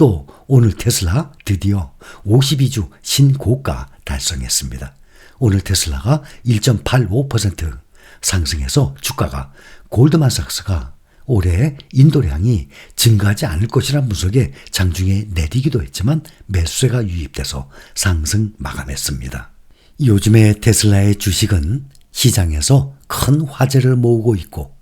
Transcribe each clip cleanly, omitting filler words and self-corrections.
또 오늘 테슬라 드디어 52주 신고가 달성했습니다. 오늘 테슬라가 1.85% 상승해서 주가가 골드만삭스가 올해 인도량이 증가하지 않을 것이란 분석에 장중에 내리기도 했지만 매수세가 유입돼서 상승 마감했습니다. 요즘에 테슬라의 주식은 시장에서 큰 화제를 모으고 있고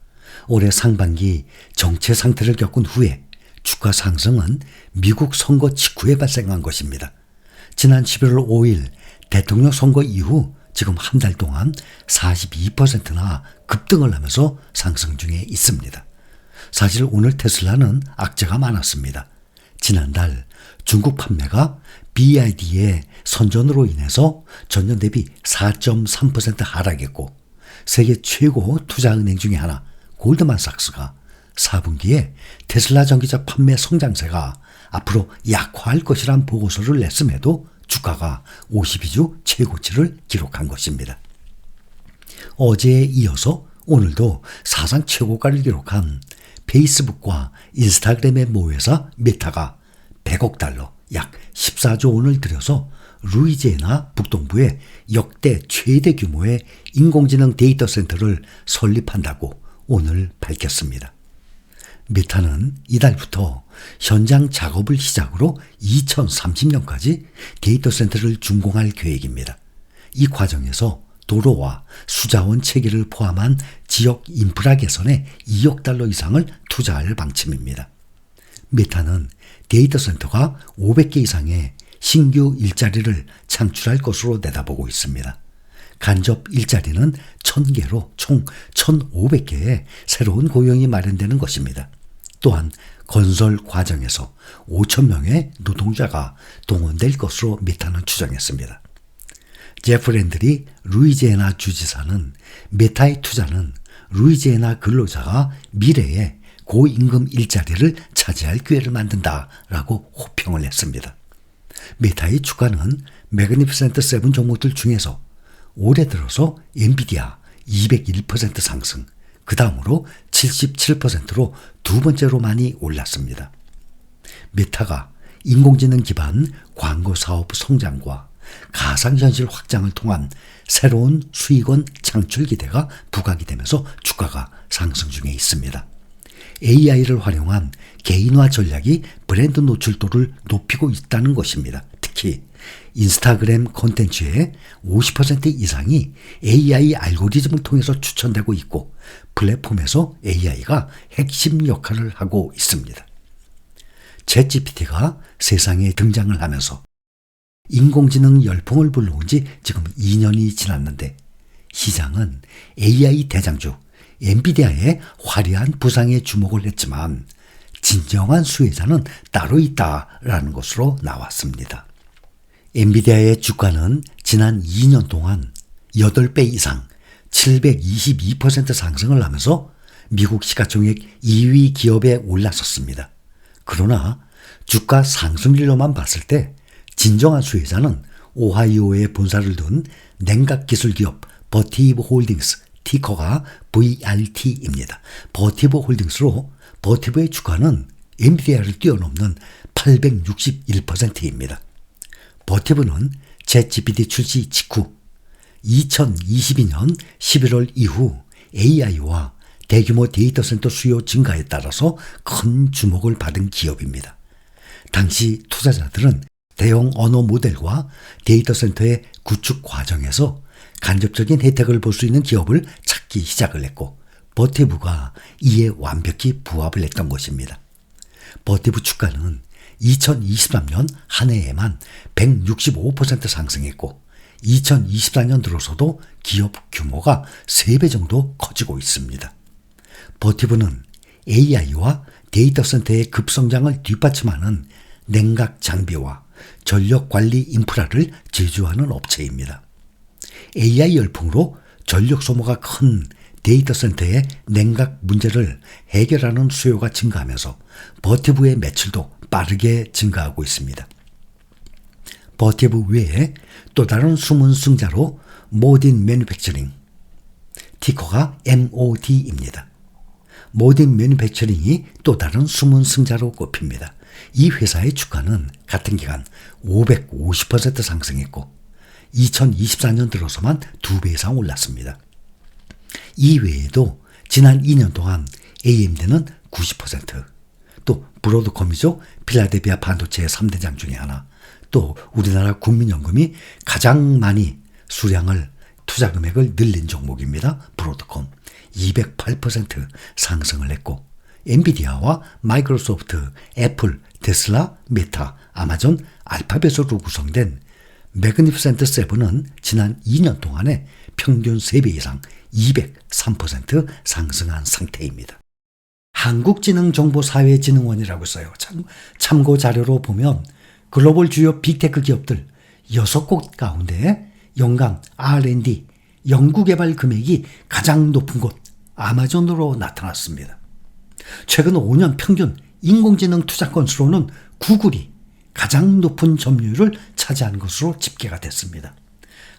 올해 상반기 정체 상태를 겪은 후에 주가 상승은 미국 선거 직후에 발생한 것입니다. 지난 11월 5일 대통령 선거 이후 지금 한 달 동안 42%나 급등을 하면서 상승 중에 있습니다. 사실 오늘 테슬라는 악재가 많았습니다. 지난달 중국 판매가 BYD의 선전으로 인해서 전년 대비 4.3% 하락했고 세계 최고 투자은행 중에 하나 골드만삭스가 4분기에 테슬라 전기차 판매 성장세가 앞으로 약화할 것이란 보고서를 냈음에도 주가가 52주 최고치를 기록한 것입니다. 어제에 이어서 오늘도 사상 최고가를 기록한 페이스북과 인스타그램의 모회사 메타가 100억 달러, 약 14조 원을 들여서 루이지애나 북동부에 역대 최대 규모의 인공지능 데이터 센터를 설립한다고 오늘 밝혔습니다. 메타는 이달부터 현장 작업을 시작으로 2030년까지 데이터 센터를 준공할 계획입니다. 이 과정에서 도로와 수자원 체계를 포함한 지역 인프라 개선에 2억 달러 이상을 투자할 방침입니다. 메타는 데이터 센터가 500개 이상의 신규 일자리를 창출할 것으로 내다보고 있습니다. 간접 일자리는 1000개로 총 1500개의 새로운 고용이 마련되는 것입니다. 또한 건설 과정에서 5,000명의 노동자가 동원될 것으로 메타는 추정했습니다. 제프 랜들이 루이지애나 주지사는 메타의 투자는 루이지애나 근로자가 미래에 고임금 일자리를 차지할 기회를 만든다라고 호평을 했습니다. 메타의 주가는 매그니피센트 7 종목들 중에서 올해 들어서 엔비디아 201% 상승, 그 다음으로 77%로 두 번째로 많이 올랐습니다. 메타가 인공지능 기반 광고 사업 성장과 가상현실 확장을 통한 새로운 수익원 창출 기대가 부각이 되면서 주가가 상승 중에 있습니다. AI를 활용한 개인화 전략이 브랜드 노출도를 높이고 있다는 것입니다. 특히 인스타그램 콘텐츠의 50% 이상이 AI 알고리즘을 통해서 추천되고 있고 플랫폼에서 AI가 핵심 역할을 하고 있습니다. 챗GPT가 세상에 등장을 하면서 인공지능 열풍을 불러온 지 지금 2년이 지났는데 시장은 AI 대장주 엔비디아의 화려한 부상에 주목을 했지만 진정한 수혜자는 따로 있다라는 것으로 나왔습니다. 엔비디아의 주가는 지난 2년 동안 8배 이상 722% 상승을 하면서 미국 시가총액 2위 기업에 올라섰습니다. 그러나 주가 상승률로만 봤을 때 진정한 수혜자는 오하이오에 본사를 둔 냉각 기술 기업 버티브 홀딩스, 티커가 VRT입니다. 버티브 홀딩스로 버티브의 주가는 엔비디아를 뛰어넘는 861%입니다. 버티브는 챗GPT 출시 직후 2022년 11월 이후 AI와 대규모 데이터 센터 수요 증가에 따라서 큰 주목을 받은 기업입니다. 당시 투자자들은 대형 언어 모델과 데이터 센터의 구축 과정에서 간접적인 혜택을 볼 수 있는 기업을 찾기 시작을 했고 버티브가 이에 완벽히 부합을 했던 것입니다. 버티브 주가는 2023년 한 해에만 165% 상승했고 2024년 들어서도 기업 규모가 3배 정도 커지고 있습니다. 버티브는 AI와 데이터 센터의 급성장을 뒷받침하는 냉각 장비와 전력 관리 인프라를 제조하는 업체입니다. AI 열풍으로 전력 소모가 큰 데이터 센터의 냉각 문제를 해결하는 수요가 증가하면서 버티브의 매출도 빠르게 증가하고 있습니다. 버티브 외에 또 다른 숨은 승자로 모딘 매뉴팩처링, 티커가 MOD입니다. 모딘 매뉴팩처링이 또 다른 숨은 승자로 꼽힙니다. 이 회사의 주가는 같은 기간 550% 상승했고 2024년 들어서만 2배 이상 올랐습니다. 이 외에도 지난 2년 동안 AMD는 90%, 또 브로드컴이죠. 필라델피아 반도체의 3대장 중에 하나, 또 우리나라 국민연금이 가장 많이 수량을 투자 금액을 늘린 종목입니다. 브로드컴 208% 상승을 했고 엔비디아와 마이크로소프트, 애플, 테슬라, 메타, 아마존, 알파벳으로 구성된 매그니피센트 세븐은 지난 2년 동안에 평균 3배 이상 203% 상승한 상태입니다. 한국지능정보사회진흥원이라고 써요. 참고 자료로 보면 글로벌 주요 빅테크 기업들 6곳 가운데 연간 R&D 연구개발 금액이 가장 높은 곳 아마존으로 나타났습니다. 최근 5년 평균 인공지능 투자 건수로는 구글이 가장 높은 점유율을 차지한 것으로 집계가 됐습니다.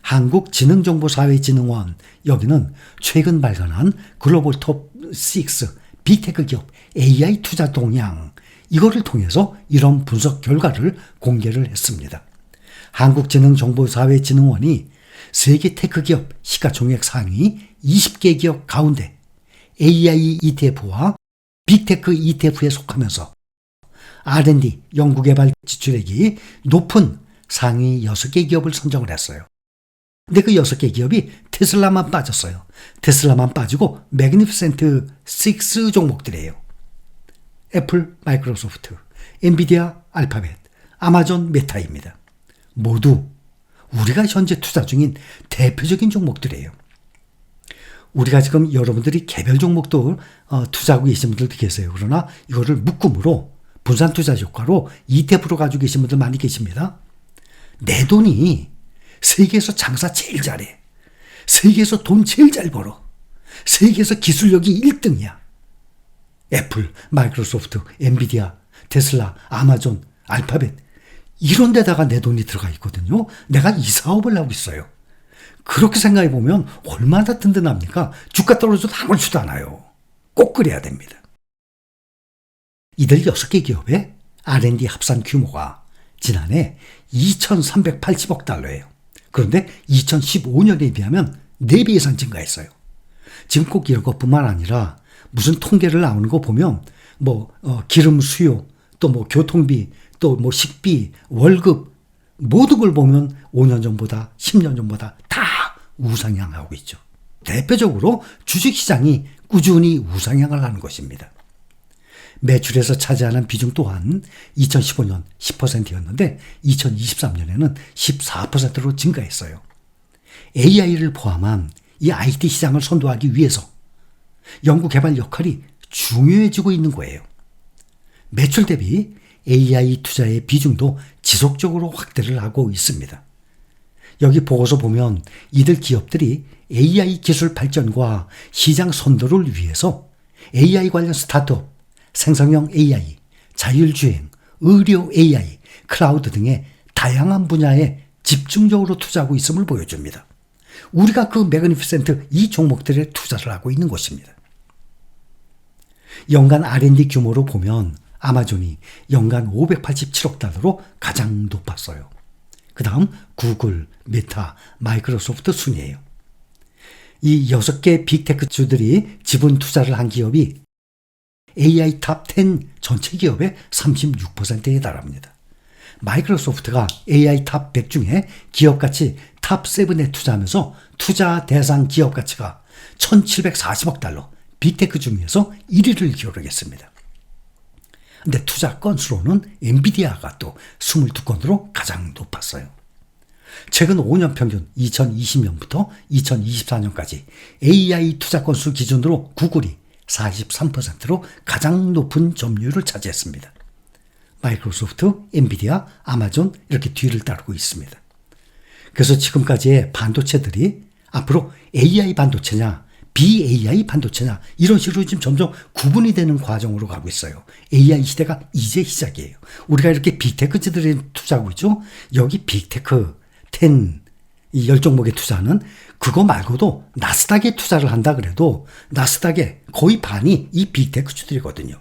한국지능정보사회진흥원 여기는 최근 발간한 글로벌 톱 6 빅테크 기업 AI 투자 동향 이거를 통해서 이런 분석 결과를 공개를 했습니다. 한국지능정보사회진흥원이 세계 테크 기업 시가총액 상위 20개 기업 가운데 AI ETF와 빅테크 ETF에 속하면서 R&D 연구개발 지출액이 높은 상위 6개 기업을 선정을 했어요. 근데 그 6개 기업이 테슬라만 빠졌어요. 테슬라만 빠지고 매그니피센트 6 종목들이에요. 애플, 마이크로소프트, 엔비디아, 알파벳, 아마존, 메타입니다. 모두 우리가 현재 투자 중인 대표적인 종목들이에요. 우리가 지금 여러분들이 개별 종목도 투자하고 계신 분들도 계세요. 그러나 이거를 묶음으로 분산 투자 효과로 ETF로 가지고 계신 분들 많이 계십니다. 내 돈이 세계에서 장사 제일 잘해. 세계에서 돈 제일 잘 벌어. 세계에서 기술력이 1등이야. 애플, 마이크로소프트, 엔비디아, 테슬라, 아마존, 알파벳 이런 데다가 내 돈이 들어가 있거든요. 내가 이 사업을 하고 있어요. 그렇게 생각해 보면 얼마나 든든합니까? 주가 떨어져도 아무렇지도 않아요. 꼭 그래야 됩니다. 이들 6개 기업의 R&D 합산 규모가 지난해 2,380억 달러예요. 그런데 2015년에 비하면 4배 이상 증가했어요. 지금 꼭 이런 것뿐만 아니라 무슨 통계를 나오는 거 보면 기름 수요, 또 교통비, 또 식비, 월급 모든 걸 보면 5년 전보다 10년 전보다 다 우상향하고 있죠. 대표적으로 주식시장이 꾸준히 우상향을 하는 것입니다. 매출에서 차지하는 비중 또한 2015년 10%였는데 2023년에는 14%로 증가했어요. AI를 포함한 이 IT 시장을 선도하기 위해서 연구개발 역할이 중요해지고 있는 거예요. 매출 대비 AI 투자의 비중도 지속적으로 확대를 하고 있습니다. 여기 보고서 보면 이들 기업들이 AI 기술 발전과 시장 선도를 위해서 AI 관련 스타트업, 생성형 AI, 자율주행, 의료 AI, 클라우드 등의 다양한 분야에 집중적으로 투자하고 있음을 보여줍니다. 우리가 그 매그니피센트 이 종목들에 투자를 하고 있는 것입니다. 연간 R&D 규모로 보면 아마존이 연간 587억 달러로 가장 높았어요. 그 다음 구글, 메타, 마이크로소프트 순이에요. 이 6개 빅테크주들이 지분 투자를 한 기업이 AI 탑 10 전체 기업의 36%에 달합니다. 마이크로소프트가 AI 탑 100 중에 기업가치 탑 7에 투자하면서 투자 대상 기업가치가 1,740억 달러, 빅테크 중에서 1위를 기록했습니다. 근데 투자 건수로는 엔비디아가 또 22건으로 가장 높았어요. 최근 5년 평균 2020년부터 2024년까지 AI 투자 건수 기준으로 구글이 43%로 가장 높은 점유율을 차지했습니다. 마이크로소프트, 엔비디아, 아마존 이렇게 뒤를 따르고 있습니다. 그래서 지금까지의 반도체들이 앞으로 AI 반도체냐 BAI 반도체냐 이런 식으로 지금 점점 구분이 되는 과정으로 가고 있어요. AI 시대가 이제 시작이에요. 우리가 이렇게 빅테크들에 투자하고 있죠. 여기 빅테크 10 이 10종목에 투자하는 그거 말고도 나스닥에 투자를 한다 그래도 나스닥의 거의 반이 이 빅테크주들이거든요.